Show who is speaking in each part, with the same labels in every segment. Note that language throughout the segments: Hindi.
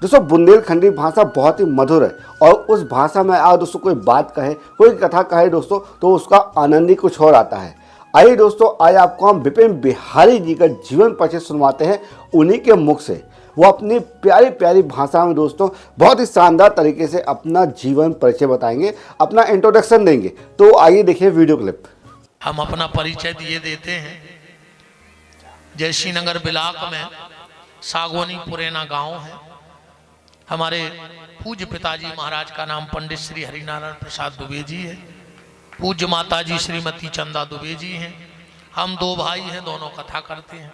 Speaker 1: दोस्तों बुंदेलखंडी भाषा बहुत ही मधुर है और उस भाषा में अगर दोस्तों कोई बात कहे, कोई कथा कहे दोस्तों, तो उसका आनंद ही कुछ और आता है। आइए दोस्तों, आज आपको हम विपिन बिहारी जी का जीवन परिचय सुनवाते हैं उन्हीं के मुख से। वो अपनी प्यारी प्यारी भाषा में दोस्तों बहुत ही शानदार तरीके से अपना जीवन परिचय बताएंगे, अपना इंट्रोडक्शन देंगे। तो आइए देखिए वीडियो क्लिप।
Speaker 2: हम अपना परिचय दिए देते हैं। जयश्री नगर बिलाक में सागवानी पुरेना गांव है। हमारे पूज्य पिताजी महाराज का नाम पंडित श्री हरिनारायण प्रसाद दुबे जी है। पूज्य माता जी श्रीमती चंदा दुबे जी हैं। हम दो भाई हैं, दोनों कथा करते हैं।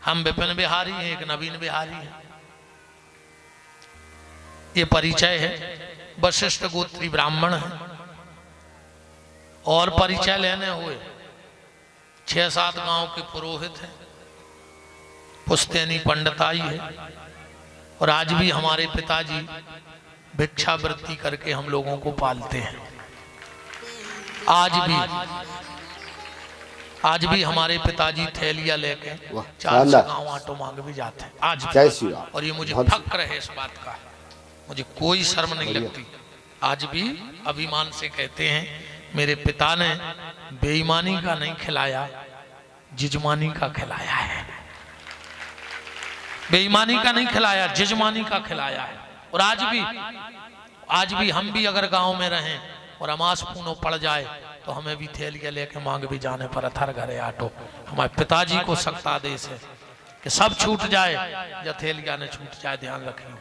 Speaker 2: हम विपिन बिहारी हैं, एक नवीन बिहारी है। ये परिचय है। वशिष्ठ गोत्री ब्राह्मण है और परिचय लेने हुए 6-7 गांव के पुरोहित हैं। पुश्तैनी पंडिताई है और आज भी हमारे पिताजी भिक्षावृत्ति करके हम लोगों को पालते हैं। आज भी हमारे पिताजी थैलियां लेके 4 गांव आटो मांग भी जाते हैं आज भी। और ये मुझे फक्र है इस बात का, मुझे कोई शर्म नहीं लगती। आज भी अभिमान से कहते हैं मेरे पिता ने बेईमानी का नहीं खिलाया, जिजमानी का खिलाया है। बेईमानी का नहीं खिलाया, जिजमानी का खिलाया है। और आज भी हम भी अगर गांव में रहें और अमास पूनो पड़ जाए तो हमें भी थैलियां लेके मांग भी जाने पर अथर घरे आटो। हमारे पिताजी को सख्त आदेश है कि सब छूट जाए या थैलियां न छूट जाए, ध्यान रखिए।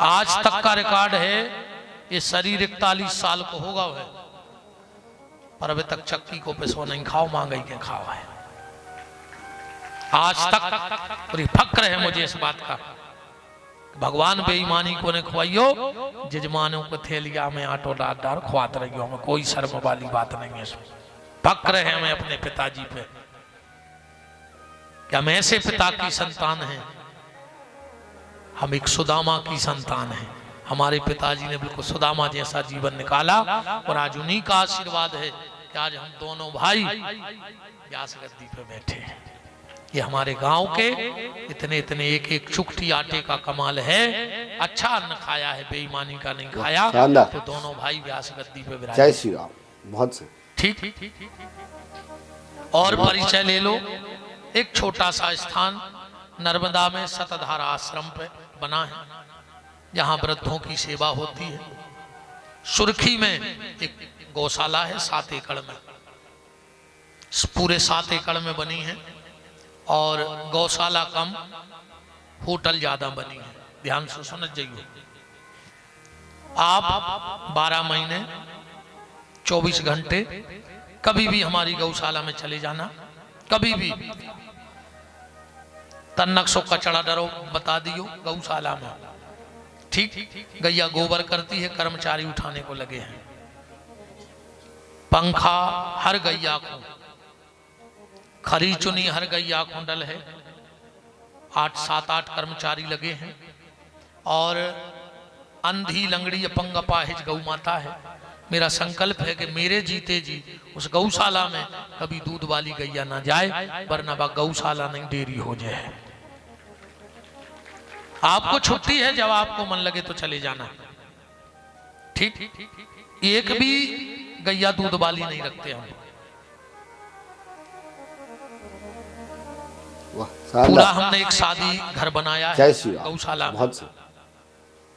Speaker 2: आज तक का रिकॉर्ड है, ये शरीर 41 साल को होगा है, पर अभी तक चक्की को पिसो नहीं खाओ, मांगई के खाओ है आज तक। पूरी फक्र है मुझे इस बात का, भगवान बेईमानी को ने खुआइयो, जजमानों को थैलिया में आटो डाल डाल खुआत रहियो। हमें कोई शर्म वाली बात नहीं है इसमें। फक्र है हमें अपने पिताजी पे कि हम ऐसे पिता की संतान हैं। हम एक सुदामा की संतान हैं। हमारे पिताजी ने बिल्कुल सुदामा जैसा जीवन निकाला और आज उन्हीं का आशीर्वाद है कि आज हम दोनों भाई व्यास गद्दी पे बैठे हैं। ये हमारे गांव के इतने एक चुटकी आटे का कमाल है। अच्छा अन्न खाया है, बेईमानी का नहीं खाया, तो दोनों भाई व्यास गद्दी पे विराजे।
Speaker 1: जय श्री राम। बहुत से
Speaker 2: ठीक। और परिचय ले लो। एक छोटा सा स्थान नर्मदा में सतधारा आश्रम पे बना है, जहां वृद्धों की सेवा होती है। सुर्खी में एक गौशाला है 7 एकड़ में, पूरे 7 एकड़ में बनी है। और गौशाला कम, होटल ज्यादा बनी है। ध्यान से सुन जाइए। आप 12 महीने 24 घंटे कभी भी हमारी गौशाला में चले जाना, कभी भी तन्नक सो कचड़ा डरो बता दियो गौशाला में। ठीक, गैया गोबर करती है, कर्मचारी उठाने को लगे हैं। पंखा हर गैया को, खरी चुनी हर गैया कुंडल है। 7-8 कर्मचारी लगे हैं। और अंधी लंगड़ी अपंग अपाहिज गौ माता है। मेरा संकल्प है कि मेरे जीते जी उस गौशाला में कभी दूध वाली गैया ना जाए, वरना बा गौशाला नहीं डेरी हो जाए। आपको छुट्टी है, जब आपको मन लगे तो चले जाना। ठीक, एक भी गैया दूध वाली नहीं रखते हम। पूरा हमने एक शादी घर बनाया है गौशाला में।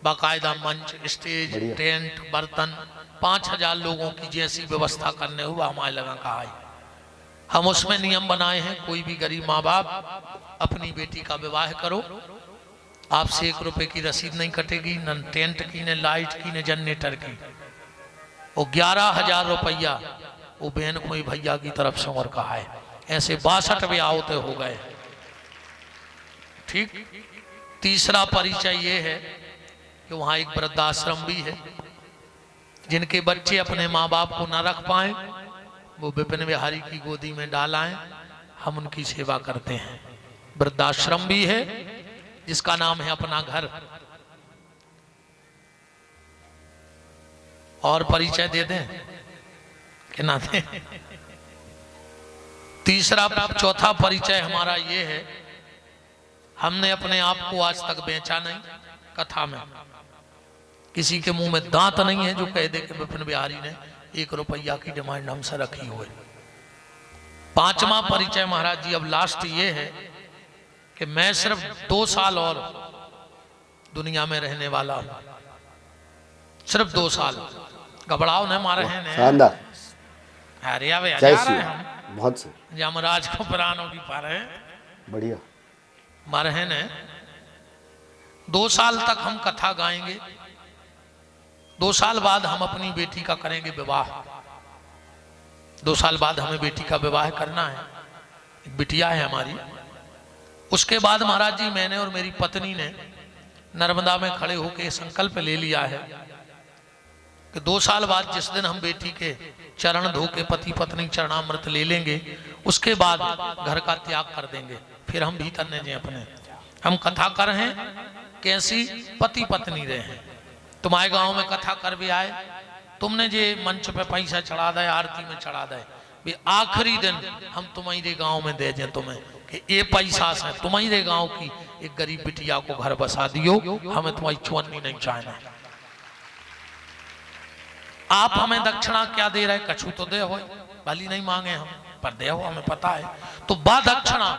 Speaker 2: बाकायदा मंच, स्टेज, टेंट, बर्तन, 5000 लोगों की जैसी व्यवस्था करने हुआ हमारे लगा कहा है। हम उसमें नियम बनाए हैं, कोई भी गरीब माँ बाप अपनी बेटी का विवाह करो, आपसे 1 रुपए की रसीद नहीं कटेगी, न टेंट की, न लाइट की, न जनरेटर की। वो 11,000 रुपया वो बहन कोई भैया की तरफ से और कहा है। ऐसे 62 ब्याह होते हो गए। ठीक। तीसरा परिचय ये है कि वहां एक वृद्धाश्रम भी है। जिनके बच्चे अपने माँ बाप को न रख पाए, वो विपिन बिहारी की गोदी में डालाएं, हम उनकी सेवा करते हैं। वृद्धाश्रम भी है जिसका नाम है अपना घर। और परिचय दे दें कि ना दें? चौथा परिचय हमारा ये है, हमने अपने आप को आज तक बेचा नहीं। कथा में किसी के मुंह में दांत नहीं है जो कह दे कि विपिन बिहारी ने 1 रुपया की डिमांड हमसे रखी हुई। 5वां परिचय महाराज जी, अब लास्ट ये है कि मैं सिर्फ 2 साल और दुनिया में रहने वाला हूं, सिर्फ 2 साल। घबराओ न मारे हैं
Speaker 1: शानदार,
Speaker 2: अरे अब हम
Speaker 1: बहुत से
Speaker 2: यमराज को प्राणों की पा रहे हैं,
Speaker 1: बढ़िया
Speaker 2: मारे हैं। 2 साल तक हम कथा गाएंगे। 2 साल बाद हम अपनी बेटी का करेंगे विवाह। 2 साल बाद हमें बेटी का विवाह करना है, एक बिटिया है हमारी। उसके बाद महाराज जी मैंने और मेरी पत्नी ने नर्मदा में खड़े होकर संकल्प ले लिया है कि 2 साल बाद जिस दिन हम बेटी के चरण धो के पति पत्नी चरणामृत ले लेंगे, उसके बाद घर का त्याग कर देंगे, फिर हम भीतर न जाए अपने। हम कथा कर हैं कैसी पति पत्नी रहे हैं। तुम्हारे गांव में कथा कर भी आए, तुमने जे मंच पे पैसा चढ़ा दे, आरती में चढ़ा दे, भी आखिरी दिन हम तुम्हारे गांव में दे दें तुम्हें कि ये पैसा से तुम्हारे गांव की एक गरीब बिटिया को घर बसा दियो, हमें तुम्हारी चुन्नी नहीं चाहिए। आप हमें दक्षिणा क्या दे रहे, कछु तो दे हो, भली नहीं मांगे हम, पर दे हो हमें पता है। तो बा दक्षिणा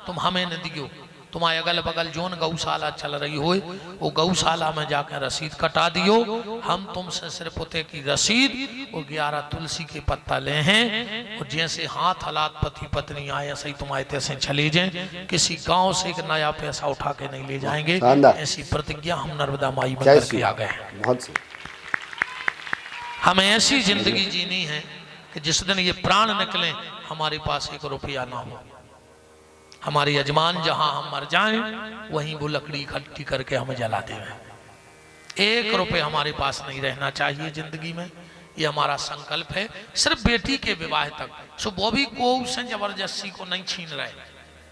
Speaker 2: तुम हमें न दियो। तुम्हारे अगल बगल जोन गौशाला चल रही हो, वो गौशाला में जाकर रसीद कटा दियो। हम तुमसे सिर्फ उते की रसीद और 11 तुलसी के पत्ता ले हैं, और जैसे हाथ हालात पति पत्नी आए ऐसे ही तुम्हारे तैसे चले जाएं। किसी गांव से एक नया पैसा उठा के नहीं ले जाएंगे। ऐसी प्रतिज्ञा हम नर्मदा माई में करके आ गए।
Speaker 1: बहुत
Speaker 2: हमें ऐसी जिंदगी जीनी है कि जिस दिन ये प्राण निकले हमारे पास 1 रुपया ना हो। हमारे यजमान जहां हम मर जाएं वहीं वो लकड़ी इकट्ठी करके हमें जला देवे। 1 रुपये हमारे पास नहीं रहना चाहिए जिंदगी में, ये हमारा संकल्प है। सिर्फ बेटी के विवाह तक। सो वो भी को से जबरदस्ती को नहीं छीन रहे,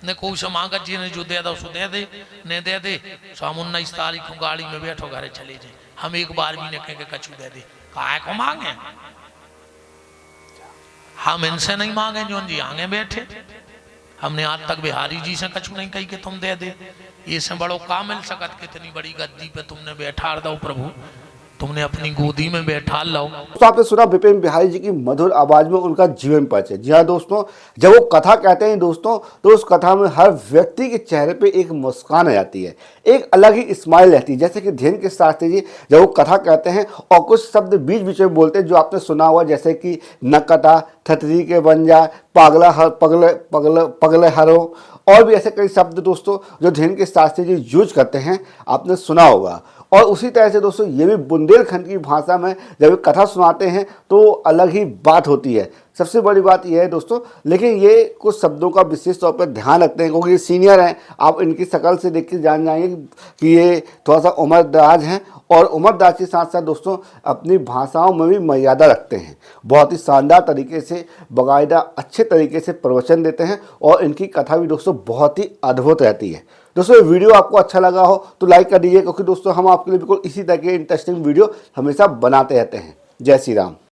Speaker 2: न को से मांगा जी ने जो दे दो सो दे दे, न दे दे सो हम 19 तारीख को गाड़ी में बैठो घरे चले जाए। हम एक बार भी न कह के कछु दे दे, काय को मांगे। हम इनसे नहीं मांगे जो जी आगे बैठे। हमने आज तक बिहारी जी से कछु नहीं कही कि तुम दे दे, ये से बड़ो का मिल सकत, कितनी बड़ी गद्दी पे तुमने बैठा दो प्रभु, तुमने अपनी गोदी में बैठा लो।
Speaker 1: तो आपने सुना विपिन बिहारी जी की मधुर आवाज में उनका जीवन परिचय। जी हाँ दोस्तों, जब वो कथा कहते हैं दोस्तों, तो उस कथा में हर व्यक्ति के चेहरे पे एक मुस्कान आ जाती है, एक अलग ही स्माइल रहती है। जैसे कि ध्येन के शास्त्री जी जब वो कथा कहते हैं और कुछ शब्द बीच बीच में बोलते हैं जो आपने सुना हुआ, जैसे कि नकटा थतरी के बन जाए, पागला हर पगले पगले पगले हरो, और भी ऐसे कई शब्द दोस्तों जो ध्येन के शास्त्री जी यूज करते हैं, आपने सुना होगा। और उसी तरह से दोस्तों ये भी बुंदेलखंड की भाषा में जब कथा सुनाते हैं तो अलग ही बात होती है। सबसे बड़ी बात यह है दोस्तों, लेकिन ये कुछ शब्दों का विशेष तौर पर ध्यान रखते हैं क्योंकि ये सीनियर हैं। आप इनकी शक्ल से देख के जान जाएंगे कि ये थोड़ा सा उम्रदराज हैं, और उम्रदराज के साथ साथ दोस्तों अपनी भाषाओं में भी मर्यादा रखते हैं। बहुत ही शानदार तरीके से बाकायदा अच्छे तरीके से प्रवचन देते हैं, और इनकी कथा भी दोस्तों बहुत ही अद्भुत रहती है। दोस्तों वीडियो आपको अच्छा लगा हो तो लाइक कर दीजिए, क्योंकि दोस्तों हम आपके लिए बिल्कुल इसी तरह के इंटरेस्टिंग वीडियो हमेशा बनाते रहते हैं। जय श्री राम।